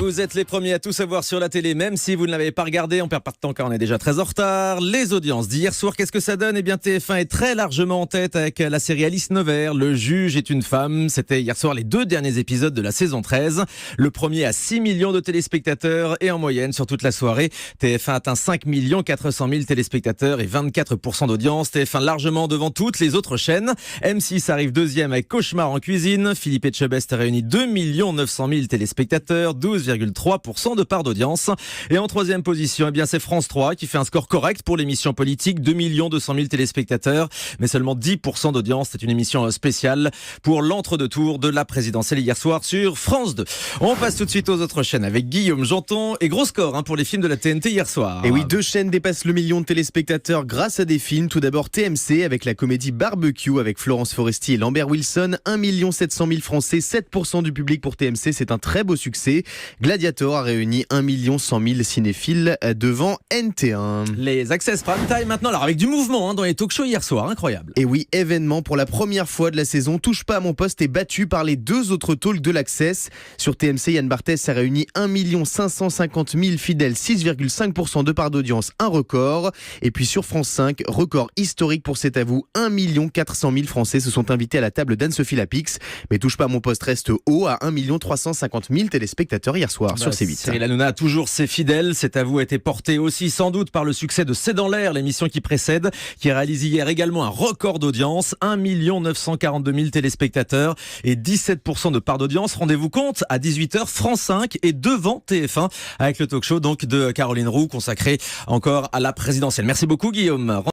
Vous êtes les premiers à tout savoir sur la télé, même si vous ne l'avez pas regardé, on perd pas de temps car on est déjà très en retard. Les audiences d'hier soir, qu'est-ce que ça donne ? Eh bien TF1 est très largement en tête avec la série Alice Nevers, Le juge est une femme. C'était hier soir les 2 derniers épisodes de la saison 13. Le premier à 6 millions de téléspectateurs et en moyenne sur toute la soirée, TF1 atteint 5 400 000 téléspectateurs et 24% d'audience. TF1 largement devant toutes les autres chaînes. M6 arrive deuxième avec Cauchemar en cuisine. Philippe Etchebest réunit 2 900 000 téléspectateurs, 12,3% de part d'audience. Et en troisième position, eh bien, c'est France 3 qui fait un score correct pour l'émission politique, 2 200 000 téléspectateurs, mais seulement 10% d'audience. C'est une émission spéciale pour l'entre-deux-tours de la présidentielle hier soir sur France 2. On passe tout de suite aux autres chaînes avec Guillaume Janton et gros score pour les films de la TNT hier soir. Et oui, 2 chaînes dépassent le million de téléspectateurs grâce à des films. Tout d'abord TMC avec la comédie Barbecue avec Florence Foresti et Lambert Wilson. 1 700 000 Français, 7% du public pour TMC, c'est un très beau succès. Gladiator a réuni 1 100 000 cinéphiles devant NT1. Les Access Prime Time maintenant, alors avec du mouvement dans les talk-shows hier soir, incroyable. Et oui, événement pour la première fois de la saison. Touche pas à mon poste est battu par les 2 autres talks de l'Access. Sur TMC, Yann Barthès a réuni 1 550 000 fidèles, 6,5% de part d'audience, un record. Et puis sur France 5, record historique pour C'est à vous, 1 400 000 Français se sont invités à la table d'Anne-Sophie Lapix. Mais Touche pas à mon poste reste haut à 1 350 000 téléspectateurs hier soir sur C8. Cyril Hanouna a toujours ses fidèles. C'est à vous a été porté aussi sans doute par le succès de C'est dans l'air, l'émission qui précède, qui réalise hier également un record d'audience, 1 942 000 téléspectateurs et 17% de part d'audience. Rendez-vous compte, à 18h, France 5 est devant TF1 avec le talk show donc de Caroline Roux consacré encore à la présidentielle. Merci beaucoup Guillaume.